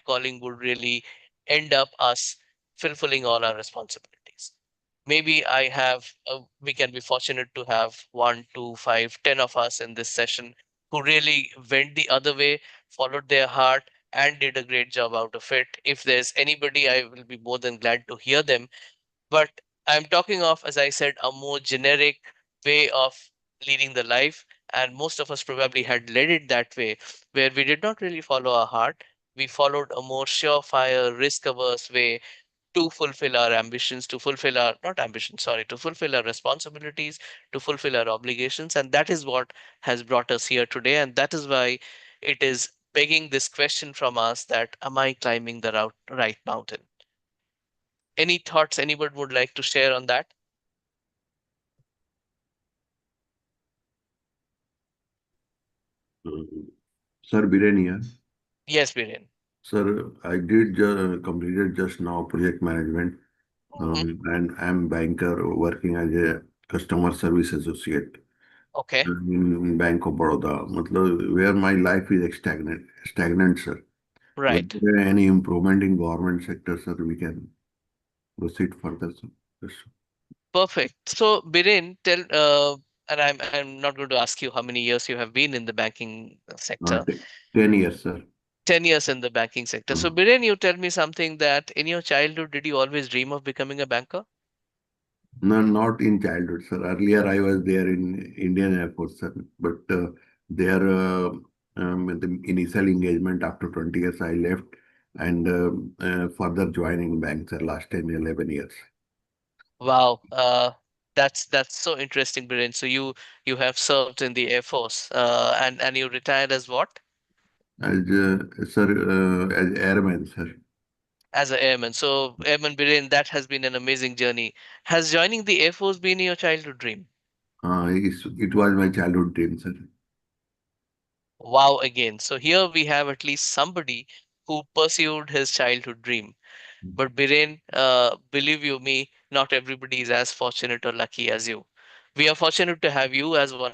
that calling would really end up us fulfilling all our responsibilities. Maybe we can be fortunate to have one, two, five, 10 of us in this session who really went the other way, followed their heart, and did a great job out of it. If there's anybody, I will be more than glad to hear them. But I'm talking of, as I said, a more generic way of leading the life. And most of us probably had led it that way, where we did not really follow our heart. We followed a more surefire, risk averse way to fulfill our ambitions, to fulfill our, not ambitions, sorry, to fulfill our responsibilities, to fulfill our obligations. And that is what has brought us here today. And that is why it is begging this question from us that, am I climbing the right mountain? Any thoughts anyone would like to share on that? Uh, Sir Birenia, Yes, Biren. sir, I did completed just now project management, Hmm. and I'm banker working as a customer service associate Okay, in Bank of Baroda. मतलब where my life is stagnant, sir. When right. there any improvement in government sector, sir, we can proceed further, sir. Yes, sir. Perfect. So, Biren, and I'm not going to ask you how many years you have been in the banking Uh, sector. te- 10 years, sir. 10 years in the banking sector. So, Uh, Biren, you tell me something that in your childhood, did you always dream of becoming a banker? No, not in childhood, sir. Earlier, I was there in Indian Air Force, sir. But there, the initial engagement after 20 years, I left and further joining bank, sir, last 10, 11 years. Wow, that's so interesting, Biren. So you have served in the Air Force, and you retired as what? As airman, sir. As an airman. So, Airman Biren, that has been an amazing journey. Has joining the Air Force been your childhood dream? It was my childhood dream, sir. Wow, again. So here we have at least somebody who pursued his childhood dream. But Biren, believe you me, not everybody is as fortunate or lucky as you. We are fortunate to have you as you know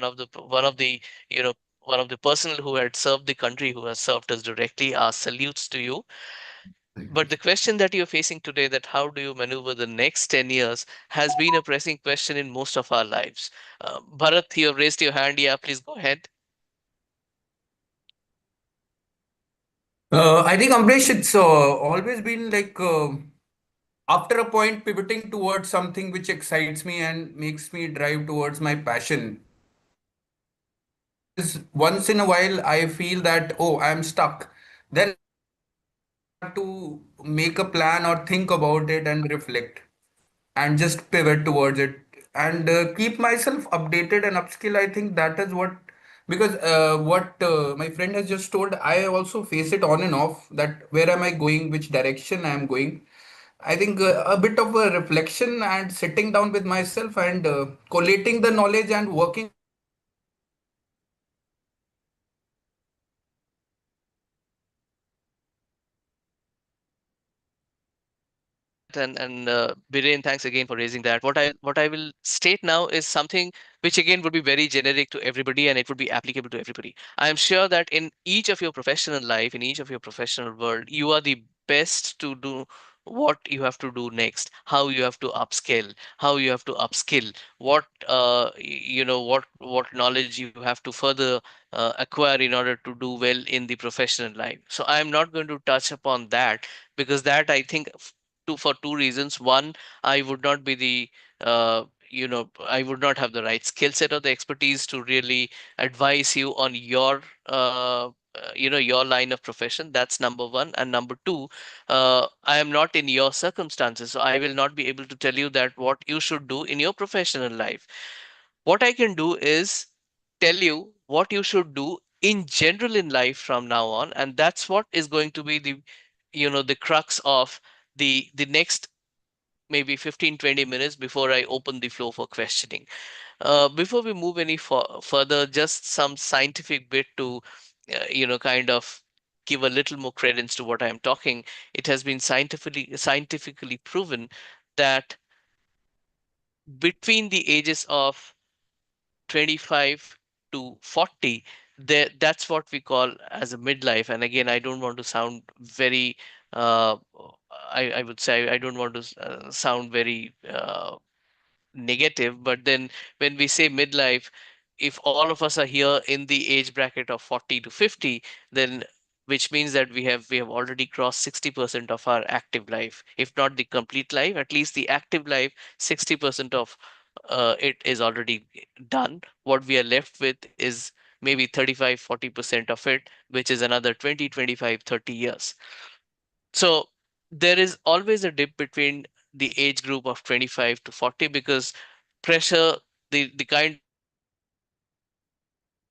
one of the personnel who had served the country, who has served us directly. Our salutes to you. Thank you, But the sir. question that you're facing today, that how do you maneuver the next 10 years, has been a pressing question in most of our lives. Bharat, you have raised your hand. Yeah, please go ahead. I think Ambrish, it's always been like after a point pivoting towards something which excites me and makes me drive towards my passion. Because once in a while I feel that, oh, I'm stuck. Then to make a plan or think about it and reflect and just pivot towards it and keep myself updated and upskill. I think that is what, because what my friend has just told, I also face it on and off, that where am I going, which direction I am going. I think a bit of a reflection and sitting down with myself and collating the knowledge and working And Biren, thanks again for raising that. What I will state now is something which again would be very generic to everybody, and it would be applicable to everybody. I am sure that in each of your professional life, in each of your professional world, you are the best to do what you have to do next, how you have to upscale, how you have to upskill, what knowledge you have to further acquire in order to do well in the professional life. So I am not going to touch upon that, because that I think for two reasons. One, I would not be the I would not have the right skill set or the expertise to really advise you on your line of profession. That's number one. And number two, I am not in your circumstances, so I will not be able to tell you that what you should do in your professional life. What I can do is tell you what you should do in general in life from now on, and that's what is going to be the crux of the next maybe 15-20 minutes before I open the floor for questioning. Before we move any further, just some scientific bit to kind of give a little more credence to what I am talking. It has been scientifically proven that between the ages of 25 to 40, there, that's what we call as a midlife. And again, I don't want to sound very uh, I would say I don't want to sound very negative, but then when we say midlife, if all of us are here in the age bracket of 40 to 50, then which means that we have already crossed 60% of our active life. If not the complete life, at least the active life, 60% of it is already done. What we are left with is maybe 35-40% of it, which is another 20, 25, 30 years. So there is always a dip between the age group of 25 to 40, because pressure, the kind of pressure that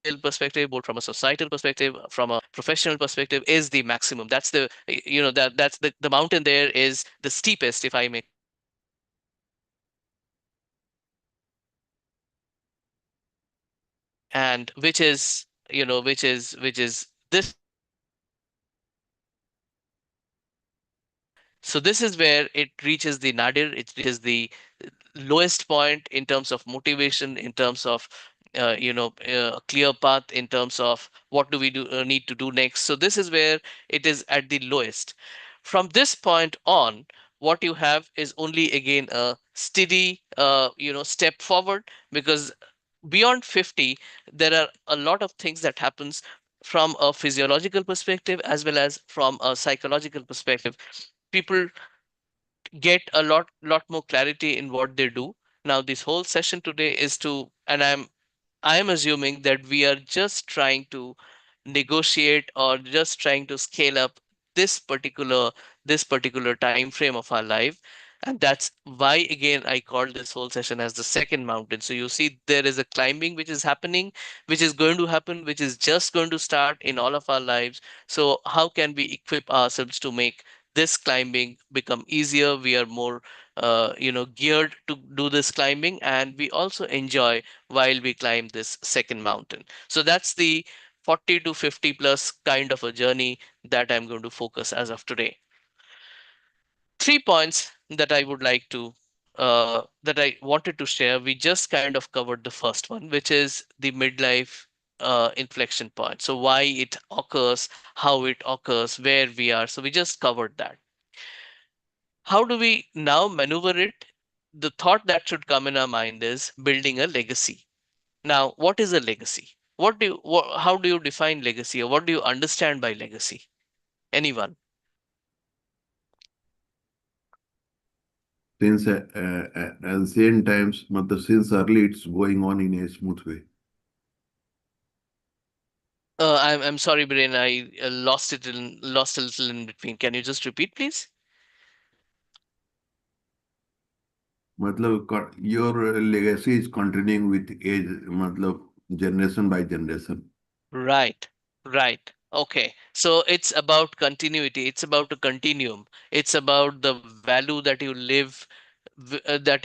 we face, both from a familial perspective, both from a societal perspective, from a professional perspective, is the maximum. That's the that's the mountain there is the steepest, if I may call it, and which is this mountain. So this is where it reaches the nadir, it reaches the lowest point in terms of motivation, in terms of a clear path, in terms of what do we do need to do next. So this is where it is at the lowest. From this point on, what you have is only again a steady step forward, because beyond 50 there are a lot of things that happens from a physiological perspective as well as from a psychological perspective. People get a lot more clarity in what they do. Now this whole session today is to, and I am assuming that we are just trying to negotiate or just trying to scale up this particular this particular time frame of our life. And that's why again I called this whole session as the second mountain. So you see there is a climbing which is happening, which is going to happen, which is just going to start in all of our lives. So how can we equip ourselves to make this climbing become easier? We are more geared to do this climbing, and we also enjoy while we climb this second mountain. So that's the 40 to 50 plus kind of a journey that I'm going to focus as of today. 3 points that I would like to that I wanted to share. We just kind of covered the first one, which is the midlife inflection point. So why it occurs, how it occurs, where we are. So we just covered that. How do we now maneuver it? The thought that should come in our mind is building a legacy. Now, what is a legacy? How do you define legacy, or what do you understand by legacy? Anyone? Since ancient times, since early, it's going on in a smooth way. I'm sorry, Brain. I lost a little in between. Can you just repeat, please? Your legacy is continuing with age, generation by generation. Right, right. Okay. So it's about continuity. It's about a continuum. It's about the value that you live, that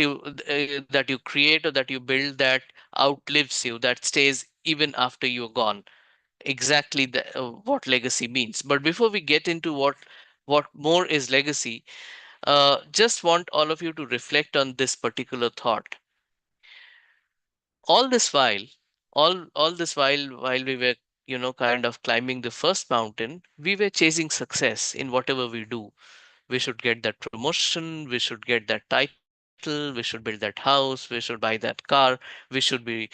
you create or that you build, that outlives you, that stays even after you're gone. Exactly what legacy means. But before we get into what more is legacy, just want all of you to reflect on this particular thought. All this while, all this while we were kind of climbing the first mountain, we were chasing success in whatever we do. We should get that promotion, we should get that title, we should build that house, we should buy that car, we should be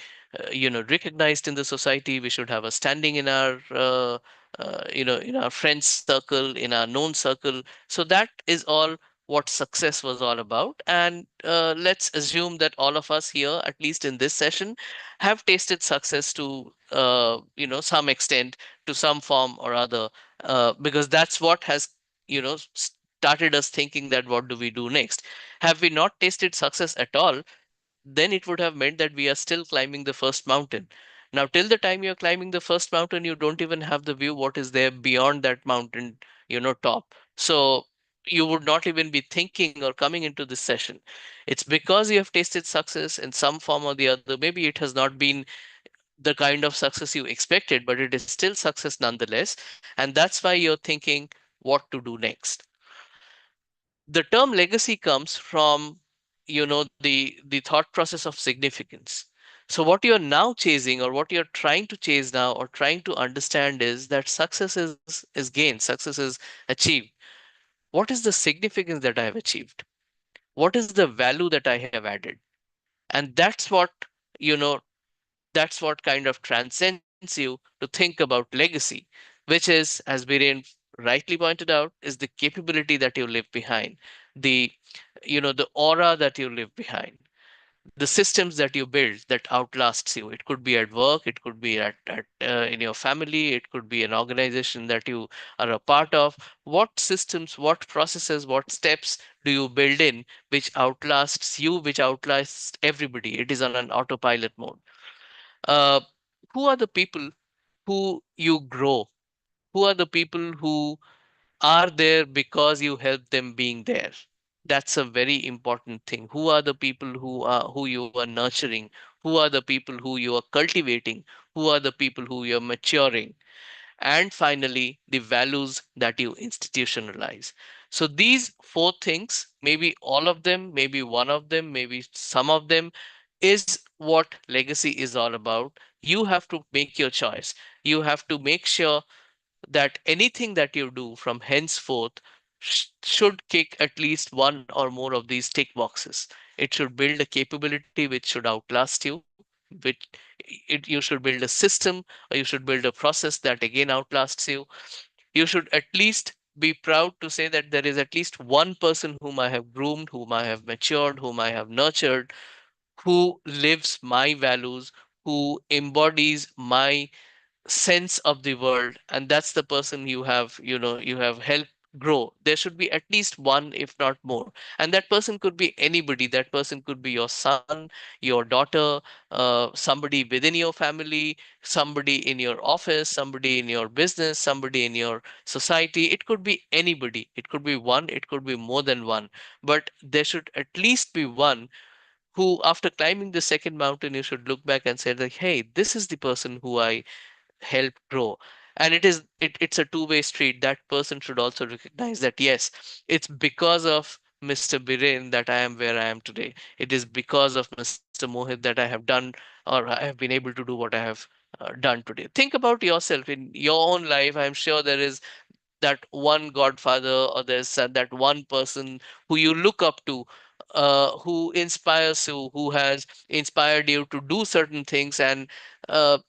recognized in the society, we should have a standing in our in our friends circle, in our known circle. So that is all what success was all about. And let's assume that all of us here, at least in this session, have tasted success to some extent, to some form or other, because that's what has started us thinking that what do we do next. Have we not tasted success at all, then it would have meant that we are still climbing the first mountain. Now, till the time you're climbing the first mountain, you don't even have the view what is there beyond that mountain, top. So you would not even be thinking or coming into this session. It's because you have tasted success in some form or the other. Maybe it has not been the kind of success you expected, but it is still success nonetheless. And that's why you're thinking what to do next. The term legacy comes from the thought process of significance. So what you're now chasing, or what you're trying to chase now, or trying to understand, is that success is gained, success is achieved. What is the significance that I have achieved? What is the value that I have added? And you know that's what kind of transcends you to think about legacy, which is, as Biren rightly pointed out, is the capability that you leave behind, the the aura that you leave behind, the systems that you build that outlasts you. It could be at work, it could be at in your family, it could be an organization that you are a part of. What systems, what processes, what steps do you build in which outlasts you, which outlasts everybody? It is on an autopilot mode. uh, who are the people who you grow? Who are the people who are there because you help them being there? That's a very important thing. Who are the people who you are nurturing? Who are the people who you are cultivating? Who are the people who you're maturing? And finally, the values that you institutionalize. So these four things, maybe all of them, maybe one of them, maybe some of them, is what legacy is all about. You have to make your choice. You have to make sure that anything that you do from henceforth should kick at least one or more of these tick boxes. It should build a capability which should outlast you, which you should build a system, or you should build a process that again outlasts you. You should at least be proud to say that there is at least one person whom I have groomed, whom I have matured, whom I have nurtured, who lives my values, who embodies my sense of the world, and that's the person you have helped grow. There should be at least one, if not more. And that person could be anybody. That person could be your son, your daughter, somebody within your family, somebody in your office, somebody in your business, somebody in your society. It could be anybody. It could be one, it could be more than one, but there should at least be one who, after climbing the second mountain, you should look back and say like, hey, this is the person who I help grow. And it's a two-way street. That person should also recognize that, yes, it's because of Mr. Biren that I am where I am today. It is because of Mr. Mohit that I have done, or I have been able to do what I have done today. Think about yourself in your own life. I'm sure there is that one godfather, or there's that one person who you look up to, who inspires you, who has inspired you to do certain things, and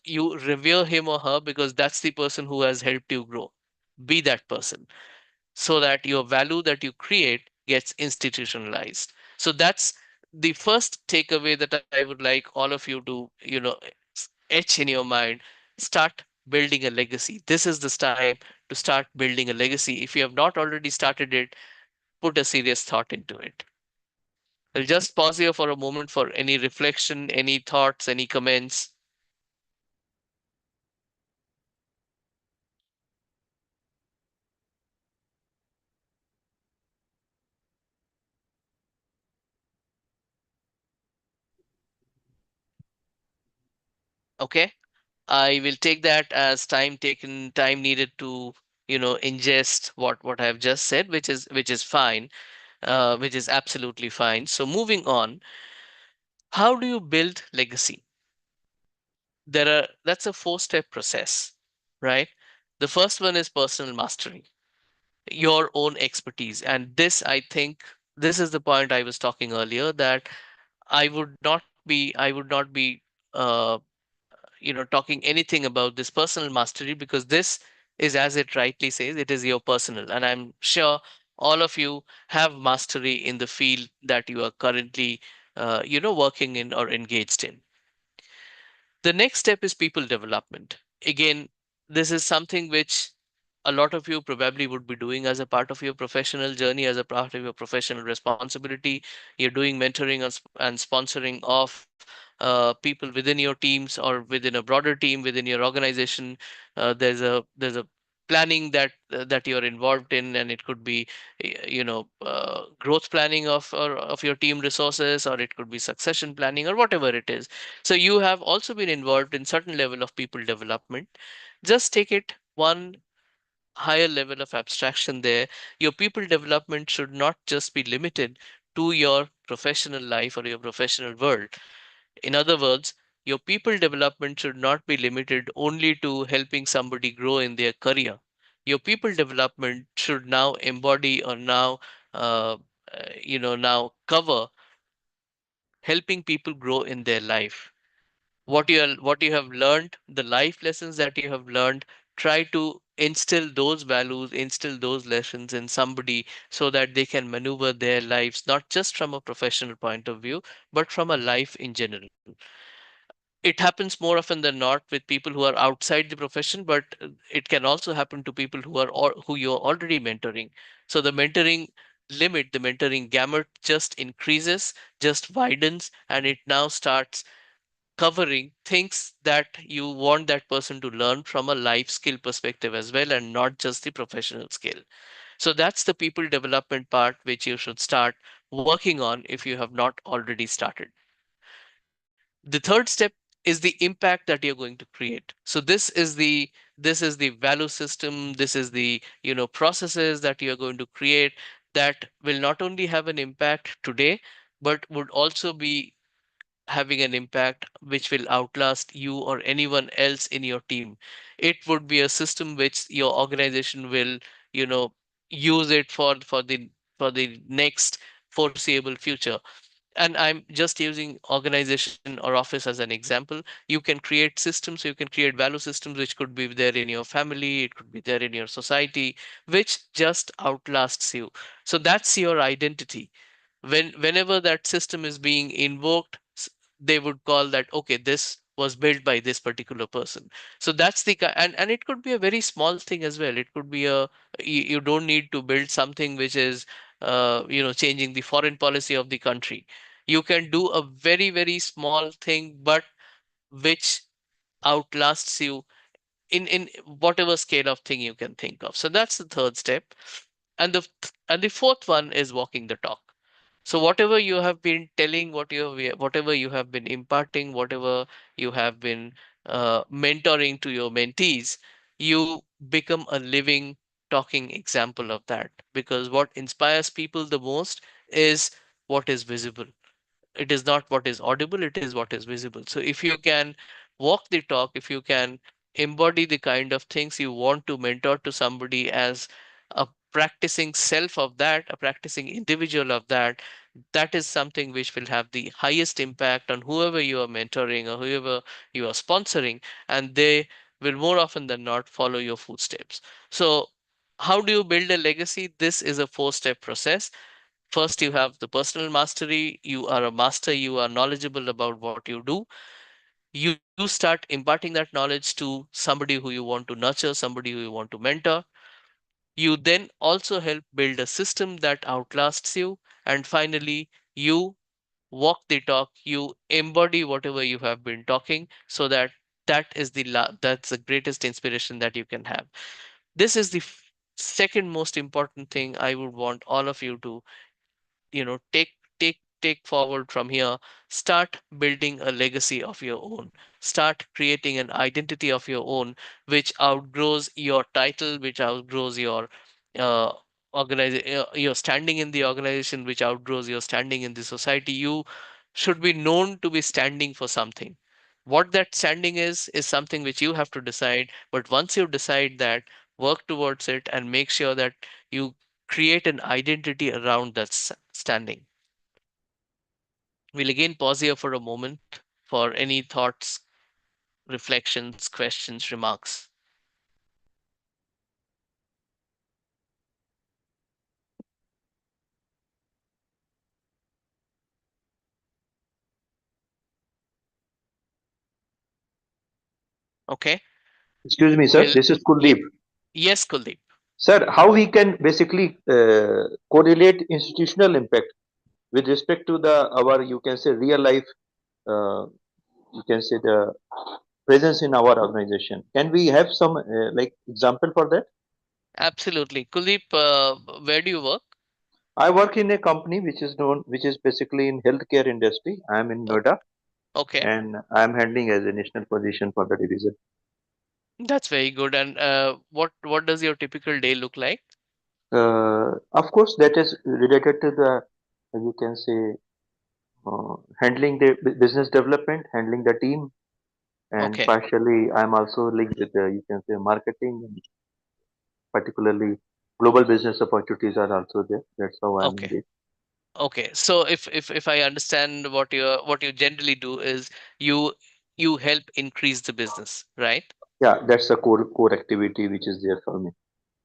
you revere him or her because that's the person who has helped you grow. Be that person, so that your value that you create gets institutionalized. So that's the first takeaway that I would like all of you to etch in your mind. Start building a legacy. This is the time to start building a legacy. If you have not already started it, put a serious thought into it. I'll just pause here for a moment for any reflection, any thoughts, any comments. Okay, I will take that as time taken, time needed to ingest what I've just said, which is fine, which is absolutely fine. So moving on, how do you build legacy? That's a four-step process, right? The first one is personal mastery, your own expertise. And this, I think, this is the point I was talking earlier, that I would not be uh, talking anything about this personal mastery, because this is, as it rightly says, it is your personal. And I'm sure all of you have mastery in the field that you are currently working in or engaged in. The next step is people development. Again, this is something which a lot of you probably would be doing as a part of your professional journey, as a part of your professional responsibility. You're doing mentoring and sponsoring of people within your teams, or within a broader team within your organization. There's a planning that you're involved in, and it could be growth planning of your team resources, or it could be succession planning, or whatever it is. So you have also been involved in certain level of people development. Just take it one higher level of abstraction there. Your people development should not just be limited to your professional life or your professional world. In other words, your people development should not be limited only to helping somebody grow in their career. Your people development should now embody or now, uh, now cover helping people grow in their life. What you have learned, the life lessons that you have learned, try to instill those values, instill those lessons in somebody so that they can maneuver their lives not just from a professional point of view, but from a life in general. It happens more often than not with people who are outside the profession, but it can also happen to people who you're already mentoring. So the mentoring limit, the mentoring gamut just increases, just widens, and it now starts covering things that you want that person to learn from a life skill perspective as well, and not just the professional skill. So that's the people development part which you should start working on if you have not already started. The third step is the impact that you're going to create. So this is the value system, this is the processes that you're going to create that will not only have an impact today, but would also be having an impact which will outlast you or anyone else in your team. It would be a system which your organization will, you know, use it for the next foreseeable future. And I'm just using organization or office as an example. You can create systems, you can create value systems which could be there in your family, it could be there in your society, which just outlasts you. So that's your identity. Whenever that system is being invoked, they would call that, okay, this was built by this particular person. So that's and it could be a very small thing as well. It could be you don't need to build something which is changing the foreign policy of the country. You can do a very, very small thing, but which outlasts you in whatever scale of thing you can think of. So that's the third step. And the fourth one is walking the talk. So whatever you have been telling, whatever you have been imparting, whatever you have been mentoring to your mentees, you become a living, talking example of that. Because what inspires people the most is what is visible. It is not what is audible, it is what is visible. So if you can walk the talk, if you can embody the kind of things you want to mentor to somebody as a practicing self of that, a practicing individual of that, that is something which will have the highest impact on whoever you are mentoring or whoever you are sponsoring, and they will more often than not follow your footsteps. So how do you build a legacy? This is a four-step process. First, you have the personal mastery. You are a master, you are knowledgeable about what you do. You start imparting that knowledge to somebody who you want to nurture, somebody who you want to mentor. You then also help build a system that outlasts you. And finally, you walk the talk, you embody whatever you have been talking, so that that's the greatest inspiration that you can have. This is the second most important thing I would want all of you to take forward from here. Start building a legacy of your own. Start creating an identity of your own, which outgrows your title, which outgrows uh, your standing in the organization, which outgrows your standing in the society. You should be known to be standing for something. What that standing is something which you have to decide, but once you decide that, work towards it and make sure that you create an identity around that standing. We'll again pause here for a moment for any thoughts, reflections, questions, remarks. Okay. Excuse me, sir. Well, This is yeah. Kuldeep. Yes, Kuldeep. Sir, how we can basically correlate institutional impact with respect to the our you can say real life uh, you can say the presence in our organization. Can we have some like example for that? Absolutely. Kuldeep, where do you work? I work in a company which is known, which is basically in healthcare industry. I am in O- Noida Okay, and I am handling as a national position for the division. that's very good. And what does your typical day look like? Of course, that is related to the you can say. handling the business development, handling the team, and Okay. partially I'm also linked with the, you can say, marketing, and particularly global business opportunities are also there. That's how I'm Okay. engaged. Okay. So if I understand what you generally do is you you help increase the business, right? Yeah, that's the core activity which is there for me.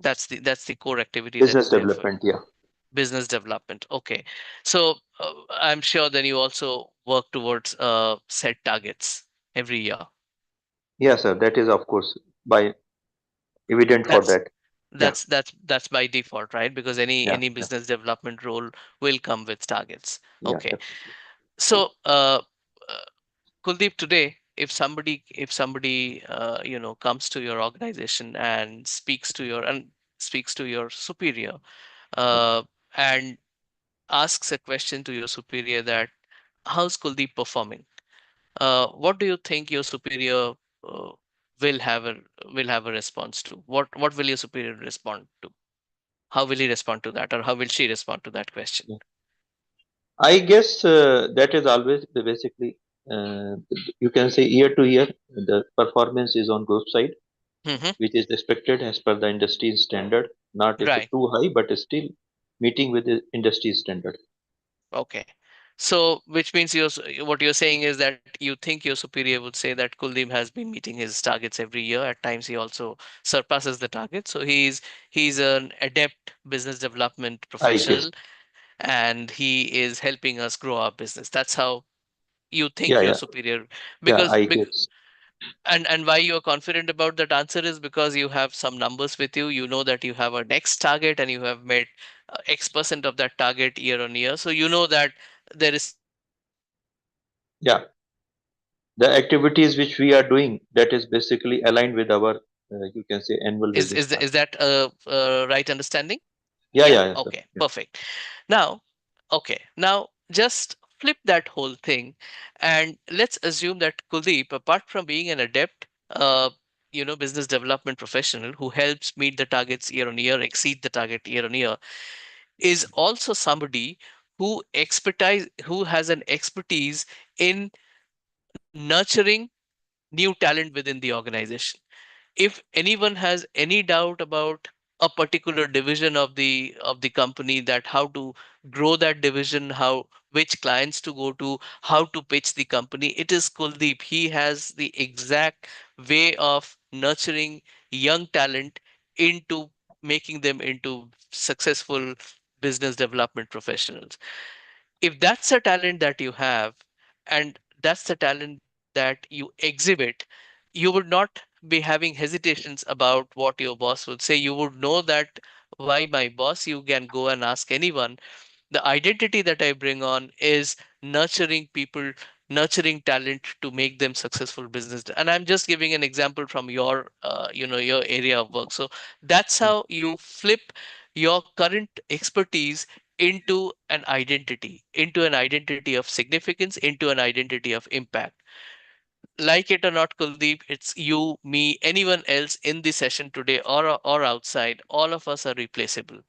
That's the core activity that Business is there for development, yeah. business development. Okay. So I'm sure then you also work towards set targets every year. Yeah, sir. That is of course by evident for That's that. Yeah, that's by default, right? Because yeah, any yeah, business development role will come with targets. yeah, Okay. definitely. So uh, Kuldeep, today, if somebody comes to your organization and speaks to your superior, uh, and asks a question to your superior that how's Kuldeep performing? What do you think your superior uh, will have a will have a response to? What will your superior respond to? How will he respond to that, or how will she respond to that question? Yeah. I guess that is always basically you can say year to year the performance is on growth side, Hmm. which is expected as per the industry standard. Not if Right. too high, but still meeting with the industry standard. Okay. So, which means what you're saying is that you think your superior would say that Kuldeep has been meeting his targets every year. At times, he also surpasses the target. So he's an adept business development I guess. professional, and he is helping us grow our business. That's how you Yeah, think your yeah, superior, yeah. because I guess. and why you're confident about that answer is because you have some numbers with you. You know that you have a next target and you have met X% of that target year on year. So you know that there is something that you can do to improve Yeah, that. the activities which we are doing that is basically aligned with our you can say annual business Is target. that a right understanding? Yeah, Yeah. yeah, yeah, sir. Okay. Yeah, Perfect. Now, okay. Now, just flip that whole thing, and let's assume that Kuldeep, apart from being an adept, business development professional who helps meet the targets year on year, exceed the target year on year, is also somebody who has an expertise in nurturing new talent within the organization. If anyone has any doubt about a particular division of the company, that how to grow that division, how which clients to go to, how to pitch the company, it is Kuldeep. He has the exact way of nurturing young talent into making them into successful business development professionals. If that's a talent that you have, and that's the talent that you exhibit, you would not be having hesitations about what your boss would say. You would know that why my boss, you can go and ask anyone. The identity that I bring on is nurturing people, nurturing talent to make them successful business. And I'm just giving an example from your your area of work. So that's how you flip your current expertise into an identity of significance, into an identity of impact. Like it or not, Kuldeep, it's you, me, anyone else in the session today, or outside, all of us are replaceable.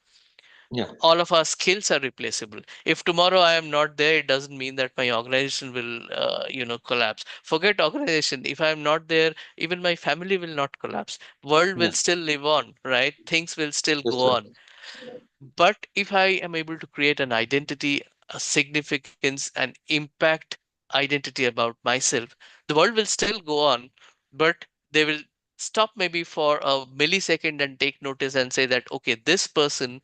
yeah, All of our skills are replaceable. If tomorrow I am not there, it doesn't mean that my organization will collapse. Forget organization. If I am not there, even my family will not collapse. World yeah. will still live on, right? Things will still That's go right. on. But if I am able to create an identity, a significance, an impact identity about myself, the world will still go on, but they will stop maybe for a millisecond and take notice and say that, okay, this person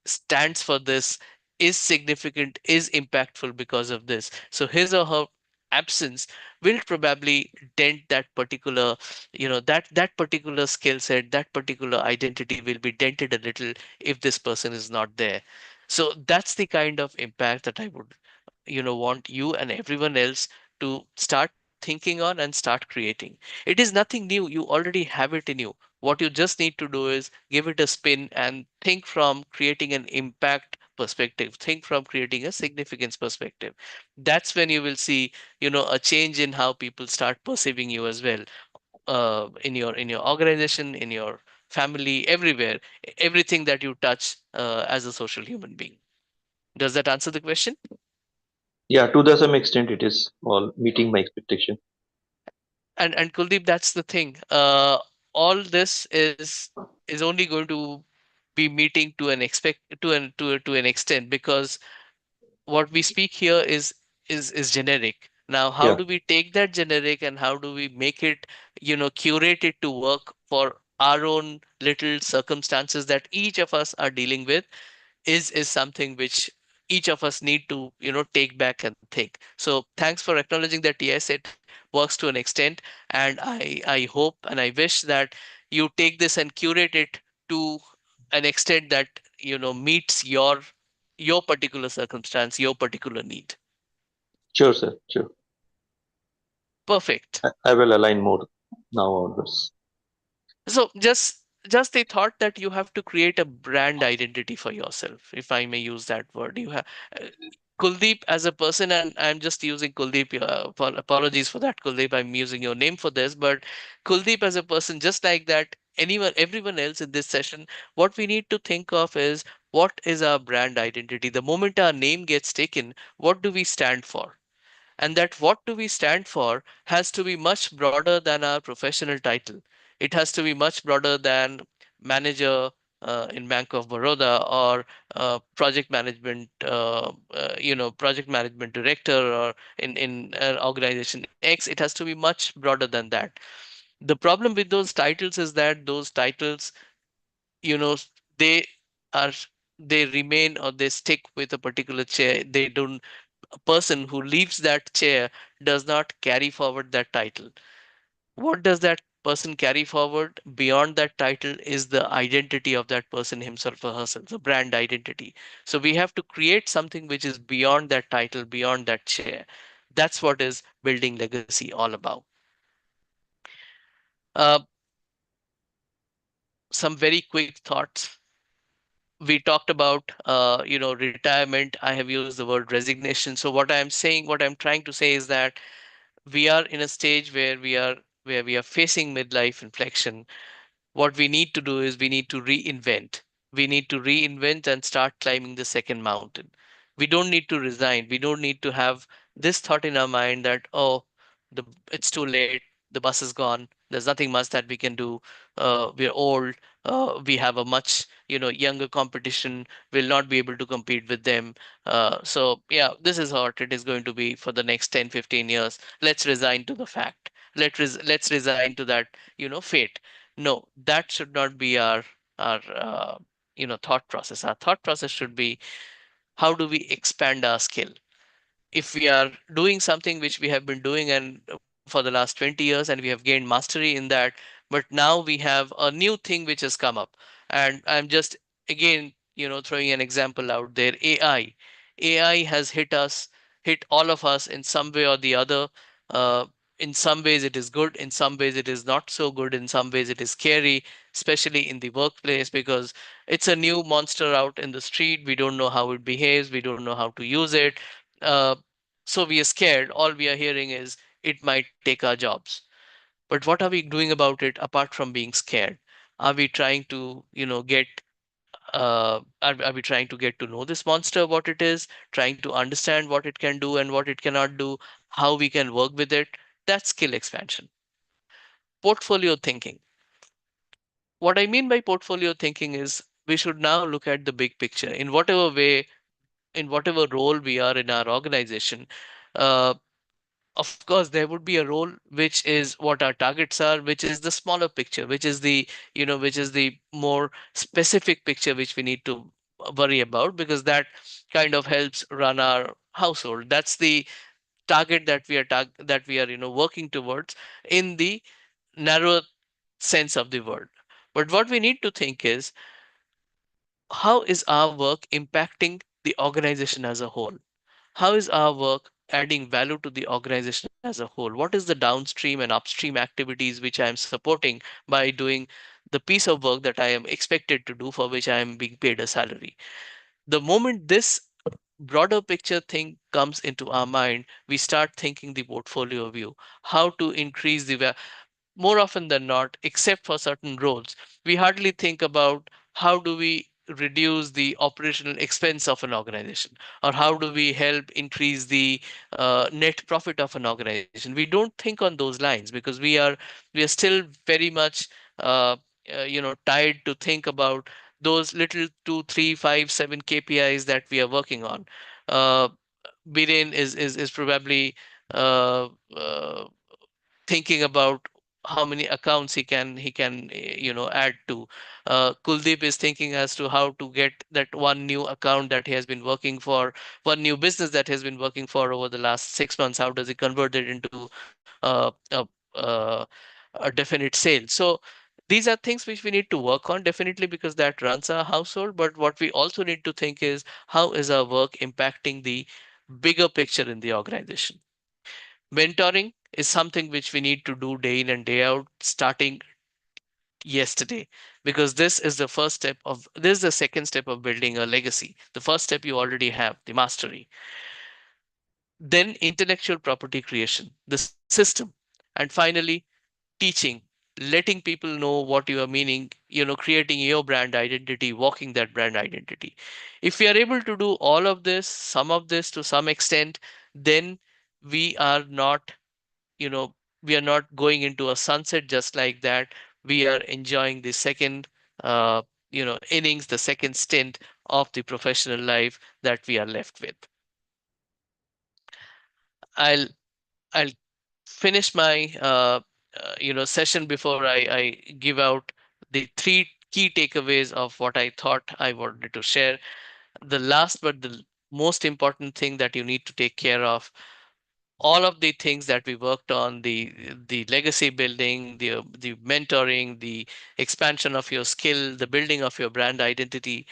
stands for this, is significant, is impactful because of this. So his or her absence will probably dent that particular, that particular skill set, that particular identity will be dented a little if this person is not there. So that's the kind of impact that I would, want you and everyone else to start thinking on and start creating. It is nothing new. You already have it in you. What you just need to do is give it a spin and think from creating an impact perspective, think from creating a significance perspective. That's when you will see, a change in how people start perceiving you as well, in your organization, in your family, everywhere, everything that you touch as a social human being. Does that answer the question? Yeah, to the some extent, it is all meeting my expectation. And Kuldeep, that's the thing. All this is only going to be meeting to an expect to an extent, because what we speak here is generic. Now, how Yeah, do we take that generic and how do we make it, curate it to work for our own little circumstances that each of us are dealing with, is something which each of us need to take back and think. So thanks for acknowledging that. Yes, it works to an extent, and I hope and I wish that you take this and curate it to an extent that meets your particular circumstance, your particular need. sure, sir. Sure. Perfect. I will align more now onwards. So just a thought that you have to create a brand identity for yourself, if I may use that word. You have Kuldeep as a person, and I'm just using Kuldeep. Apologies for that, Kuldeep. I'm using your name for this, but Kuldeep as a person, just like that, anyone, everyone else in this session, what we need to think of is what is our brand identity. The moment our name gets taken, what do we stand for? And that what do we stand for has to be much broader than our professional title. It has to be much broader than manager in Bank of Baroda, or project management director, or in organization X. It has to be much broader than that. The problem with those titles is that those titles, you know, they are they remain or they stick with a particular chair. They don't A person who leaves that chair does not carry forward that title. What does that person carry forward beyond that title is the identity of that person, himself or herself, the brand identity. So we have to create something which is beyond that title, beyond that chair. That's what is building legacy all about. Uh, some very quick thoughts. We talked about retirement. I have used the word resignation. So what I'm trying to say is that we are in a stage where we are facing midlife inflection. What we need to do is we need to reinvent. We need to reinvent and start climbing the second mountain. We don't need to resign. We don't need to have this thought in our mind that, oh, it's too late. The bus is gone. There's nothing much that we can do. We're old. We have a much younger competition. We'll not be able to compete with them. So yeah, this is what it is going to be for the next 10, 15 years. Let's resign to the fact. Let's resign to that fate. No, that should not be our thought process. Our thought process should be, how do we expand our skill? If we are doing something which we have been doing and for the last 20 years and we have gained mastery in that, but now we have a new thing which has come up. And I'm just again throwing an example out there. AI has hit all of us in some way or the other. uh, in some ways it is good, in some ways it is not so good, in some ways it is scary, especially in the workplace, because it's a new monster out in the street. We don't know how it behaves, we don't know how to use it. uh, so we are scared. All we are hearing is it might take our jobs. But what are we doing about it apart from being scared? Are we trying to are we trying to get to know this monster, what it is, trying to understand what it can do and what it cannot do, how we can work with it? That's skill expansion. Portfolio thinking. What I mean by portfolio thinking is we should now look at the big picture in whatever way, in whatever role we are in our organization. uh, of course there would be a role which is what our targets are, which is the smaller picture, which is the more specific picture which we need to worry about, because that kind of helps run our household. That's the target that we are working towards in the narrow sense of the word. But what we need to think is, how is our work impacting the organization as a whole? How is our work adding value to the organization as a whole? What is the downstream and upstream activities which I am supporting by doing the piece of work that I am expected to do, for which I am being paid a salary? The moment this broader picture thing comes into our mind, we start thinking the portfolio view, how to increase the more often than not, except for certain roles, we hardly think about how do we reduce the operational expense of an organization, or how do we help increase the net profit of an organization. We don't think on those lines because we are still very much tied to think about those little 2, 3, 5, 7 KPIs that we are working on. uh, Biren is probably uh, uh, thinking about how many accounts he can add to. Kuldeep is thinking as to how to get that one new account that he has been working for, one new business that has been working for over the last 6 months. How does he convert it into uh, a definite sale? So these are things which we need to work on, definitely, because that runs our household. But what we also need to think is, how is our work impacting the bigger picture in the organization? Mentoring is something which we need to do day in and day out, starting yesterday, because this is the second step of building a legacy. The first step you already have, the mastery. Then intellectual property creation, the system. And finally, teaching, letting people know what you are meaning, creating your brand identity, walking that brand identity. If we are able to do all of this, some of this to some extent, then we are not you know we are not going into a sunset just like that. We are enjoying the second innings, the second stint of the professional life that we are left with. I'll i'll finish my session before I give out the three key takeaways of what I thought I wanted to share. The last but the most important thing that you need to take care of, all of the things that we worked on, the legacy building, the mentoring, the expansion of your skill, the building of your brand identity,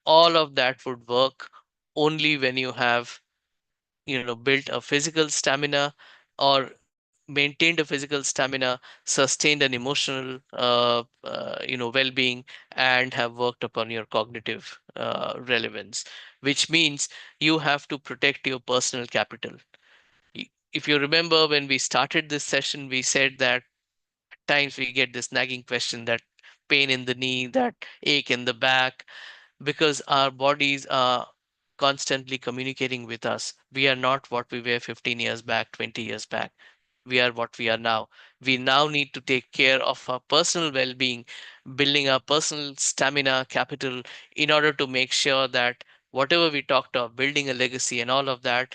all of that would work only when you have built a physical stamina, or maintained a physical stamina, sustained an emotional well-being, and have worked upon your cognitive relevance, which means you have to protect your personal capital. If you remember, when we started this session, we said that at times we get this nagging question, that pain in the knee, that ache in the back, because our bodies are constantly communicating with us. We are not what we were 15 years back, 20 years back. We are what we are now. We now need to take care of our personal well being, building our personal stamina capital, in order to make sure that whatever we talked of, building a legacy and all of that,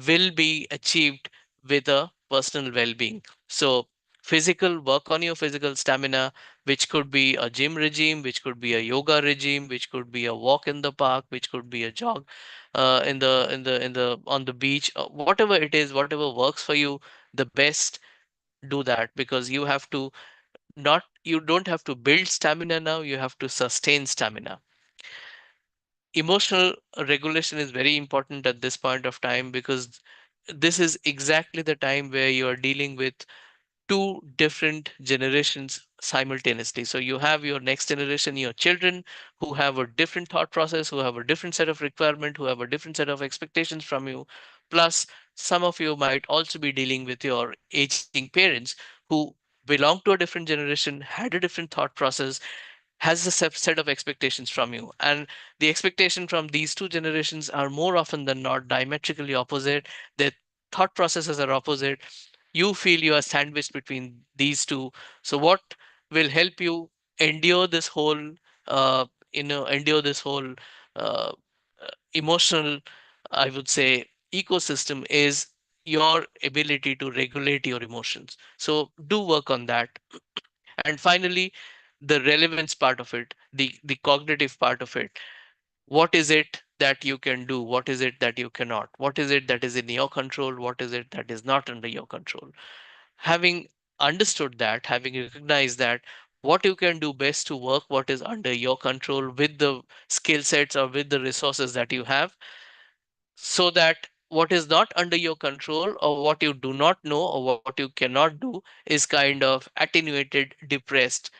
will be achieved with a personal well being. So, physical, work on your physical stamina, which could be a gym regime, which could be a yoga regime, which could be a walk in the park, which could be a jog in the on the beach, whatever it is, whatever works for you the best, do that, because you don't have to build stamina now, you have to sustain stamina. Emotional regulation is very important at this point of time, because this is exactly the time where you are dealing with two different generations simultaneously. So you have your next generation, your children, who have a different thought process, who have a different set of requirement, who have a different set of expectations from you. Plus, some of you might also be dealing with your aging parents, who belong to a different generation, had a different thought process, has a set of expectations from you. And the expectation from these two generations are more often than not diametrically opposite. Their thought processes are opposite. You feel you are sandwiched between these two. So what will help you endure this whole endure this whole uh, emotional, I would say, ecosystem, is your ability to regulate your emotions. So do work on that. And finally, the relevance part of it, the cognitive part of it. What is it that you can do? What is it that you cannot? What is it that is in your control? What is it that is not under your control? Having understood that, having recognized that, what you can do best to work what is under your control with the skill sets or with the resources that you have, so that what is not under your control, or what you do not know, or what you cannot do, is kind of attenuated, depressed,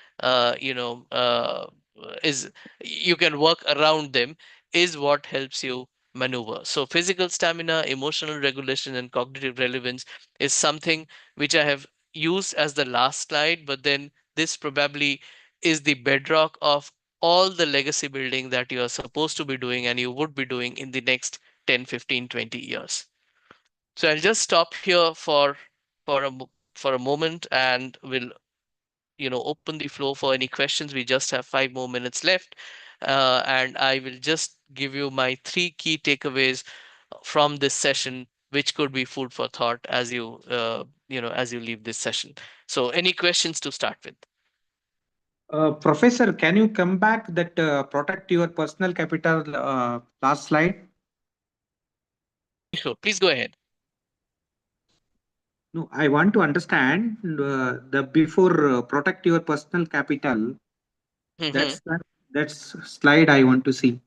is you can work around them, is what helps you maneuver. So physical stamina, emotional regulation, and cognitive relevance is something which I have used as the last slide, but then this probably is the bedrock of all the legacy building that you are supposed to be doing and you would be doing in the next 10, 15, 20 years. So I'll just stop here for a moment, and we'll open the floor for any questions. We just have 5 more minutes left, and I will just give you my three key takeaways from this session, which could be food for thought as you leave this session. So any questions to start with? Professor, can you come back that protect your personal capital last slide? Sure, please go ahead. No, I want to understand the before protect your personal capital. Hmm. That's that's slide I want to see.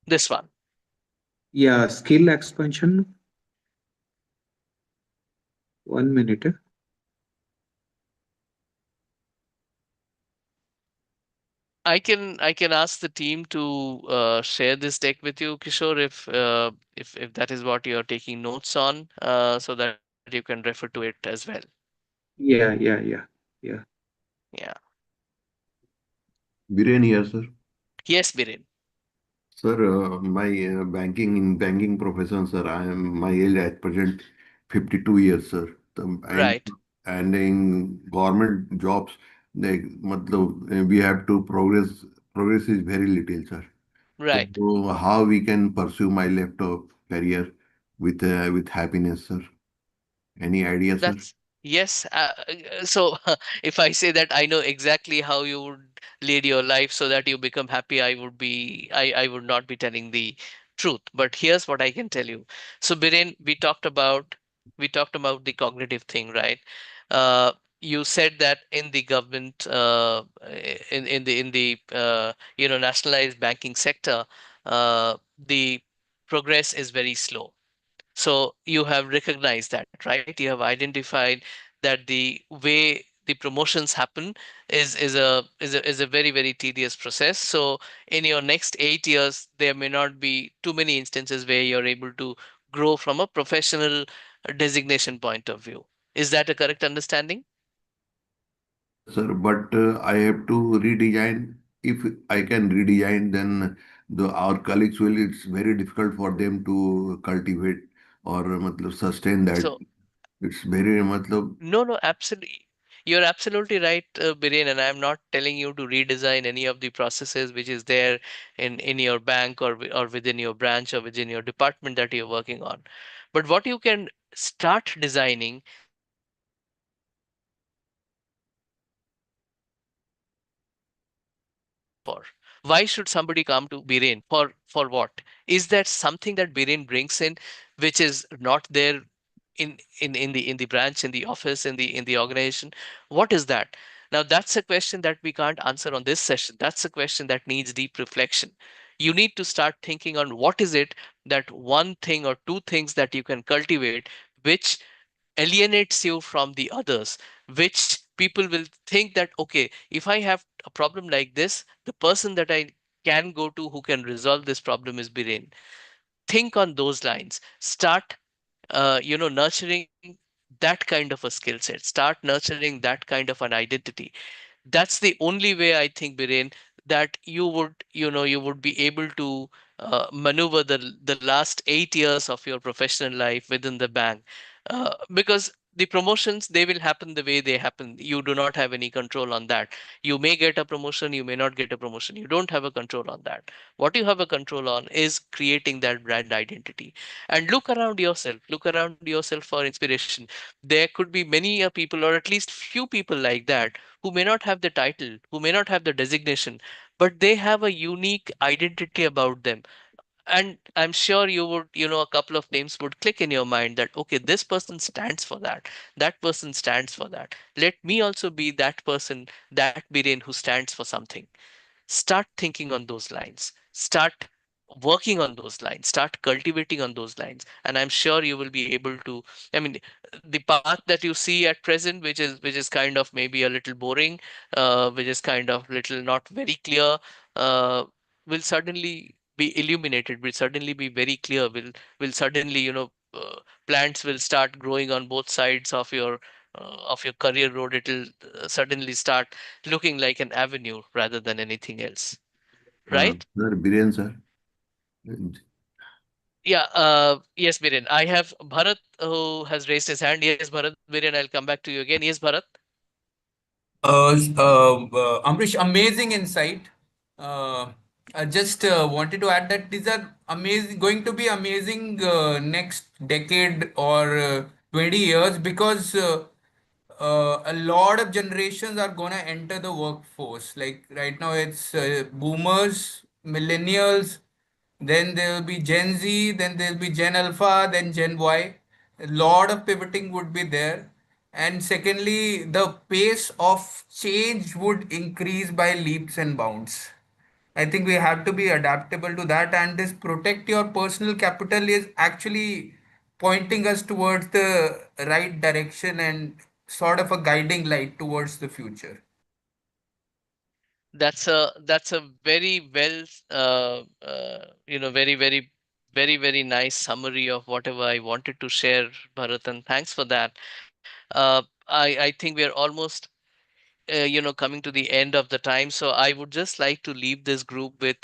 This one. Yeah, skill expansion. 1 minute. I can ask the team to share this deck with you, Kishore, if that is what you're taking notes on, so that you can refer to it as well. Yeah, yeah, yeah, yeah. Yeah. Biren here, sir. Yes, Biren. Sir, my banking profession, sir. I am my age at present 52 years, sir. And Right. in government jobs, we have to progress. Progress is very little, sir. Right. So how we can pursue my laptop career with happiness, sir? Any idea, sir? That's yes. So if I say that I know exactly how you would lead your life so that you become happy, I would not be telling the truth. But here's what I can tell you. So Biren, we talked about the cognitive thing, right? Uh, you said that in the government, in the nationalized banking sector, the progress is very slow. So you have recognized that, right? You have identified that the way the promotions happen is a very, very tedious process. So in your next 8 years, there may not be too many instances where you're able to grow from a professional designation point of view. Is that a correct understanding? Yes, sir, but I have to redesign. If I can redesign, then our colleagues will. It's very difficult for them to cultivate or sustain that. So It's very matlab, no, no, absolutely. You're absolutely right, Biren, and I'm not telling you to redesign any of the processes which is there in your bank or within your branch or within your department that you're working on. But what you can start designing is what is the culture that somebody should come to for. Why should somebody come to Biren? For what? Is that something that Biren brings in, which is not there in the branch, in the office, in the organization? What is that? Now that's a question that we can't answer on this session. That's a question that needs deep reflection. You need to start thinking on what is it, that one thing or two things that you can cultivate, which alienates you from the others, which people will think that, okay, if I have a problem like this, the person that I can go to who can resolve this problem is Biren. Think on those lines. Start nurturing that kind of a skill set. Start nurturing that kind of an identity. That's the only way, I think, Biren, that you would be able to maneuver the last 8 years of your professional life within the bank, because the promotions, they will happen the way they happen. You do not have any control on that. You may get a promotion, you may not get a promotion. You don't have a control on that. What you have a control on is creating that brand identity. And look around yourself for inspiration. There could be many people, or at least few people like that, who may not have the title, who may not have the designation, but they have a unique identity about them. And I'm sure a couple of names would click in your mind that, okay, this person stands for that. That person stands for that. Let me also be that person, that Biren who stands for something. Start thinking on those lines. Start working on those lines. Start cultivating on those lines. And I'm sure you will be able to. I mean, the path that you see at present, which is kind of maybe a little boring, which is kind of little not very clear, uh, will suddenly be illuminated. Will suddenly be very clear. Will suddenly, plants will start growing on both sides of your of your career road, it'll suddenly start looking like an avenue rather than anything else, right? Sir, Biren sir. Yeah, yes, Biren. I have Bharat who has raised his hand. Yes, Bharat, Biren, I'll come back to you again. Yes, Bharat. Amrish, amazing insight. Uh, I just wanted to add that these are amazing, going to be amazing next decade or 20 years, because a lot of generations are going to enter the workforce. Like right now, it's boomers, millennials, then there will be Gen Z, then there will be Gen Alpha, then Gen Y. A lot of pivoting would be there. And secondly, the pace of change would increase by leaps and bounds. I think we have to be adaptable to that. And this protect your personal capital is actually pointing us towards the right direction and sort of a guiding light towards the future. That's a very well very nice summary of whatever I wanted to share, Bharat, and thanks for that. I think we are almost coming to the end of the time, so I would just like to leave this group with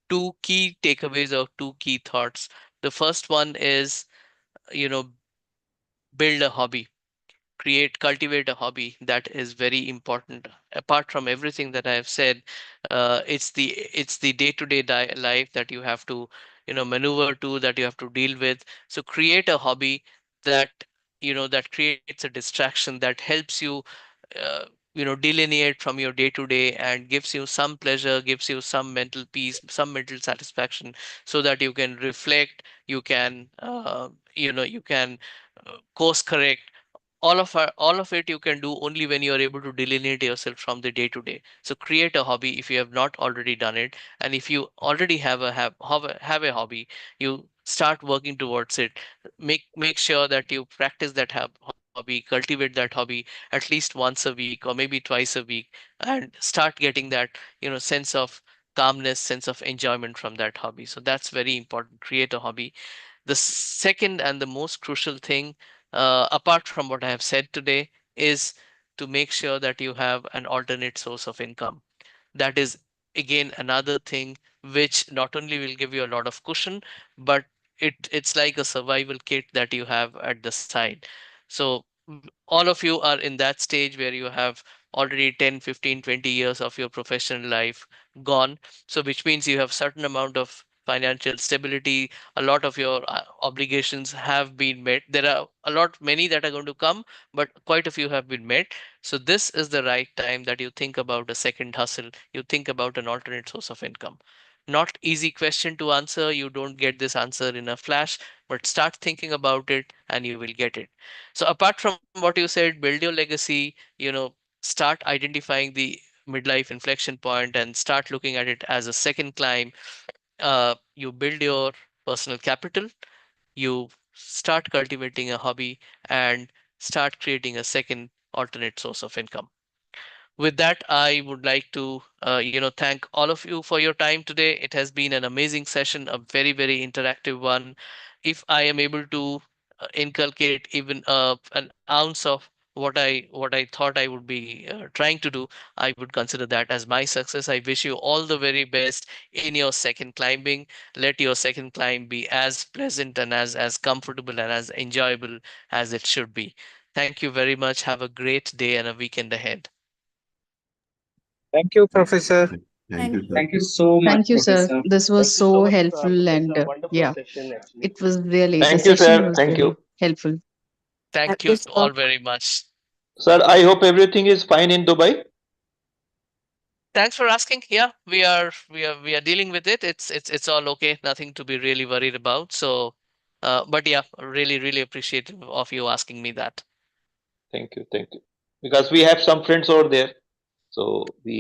two key takeaways or two key thoughts. The first one is, you know, build a hobby, cultivate a hobby. That is very important. Apart from everything that I have said, it's the day-to-day life that you have to maneuver to, that you have to deal with. So create a hobby that that creates a distraction, that helps you uh, delineate from your day to day and gives you some pleasure, gives you some mental peace, some mental satisfaction, so that you can reflect, you can you can course correct. All of it you can do only when you are able to delineate yourself from the day to day. So create a hobby if you have not already done it, and if you already have a hobby, you start working towards it. Make sure that you practice that hobby, cultivate that hobby at least once a week or maybe twice a week, and start getting that sense of calmness, sense of enjoyment from that hobby. So that's very important. Create a hobby. The second and the most crucial thing, apart from what I have said today, is to make sure that you have an alternate source of income. That is, again, another thing which not only will give you a lot of cushion, but it's like a survival kit that you have at the side. So all of you are in that stage where you have already 10, 15, 20 years of your professional life gone. So which means you have certain amount of financial stability. A lot of your obligations have been met. There are many that are going to come, but quite a few have been met. So this is the right time that you think about a second hustle, you think about an alternate source of income. Not easy question to answer. You don't get this answer in a flash, but start thinking about it and you will get it. So apart from what you said, build your legacy, start identifying the midlife inflection point and start looking at it as a second climb. You build your personal capital, you start cultivating a hobby, and start creating a second alternate source of income. With that, I would like to thank all of you for your time today. It has been an amazing session, a very very interactive one. If I am able to inculcate even an ounce of what I thought I would be trying to do, I would consider that as my success. I wish you all the very best in your second climbing. Let your second climb be as pleasant and as comfortable and as enjoyable as it should be. Thank you very much. Have a great day and a weekend ahead. Thank you, Professor. Thank Thank you, sir. Thank you so much, thank you, sir. Professor. This was Thank you so so much, helpful, and Professor. Wonderful yeah, session, actually. it was really, the Thank you, session sir. was Thank very you. helpful. Thank Happy you all Stop. very much. Sir, I hope everything is fine in Dubai. Thanks for asking. Yeah, we are dealing with it. It's all okay. Nothing to be really worried about. So, but yeah, really really appreciative of you asking me that. Thank you. Thank you. Because we have some friends over there. So we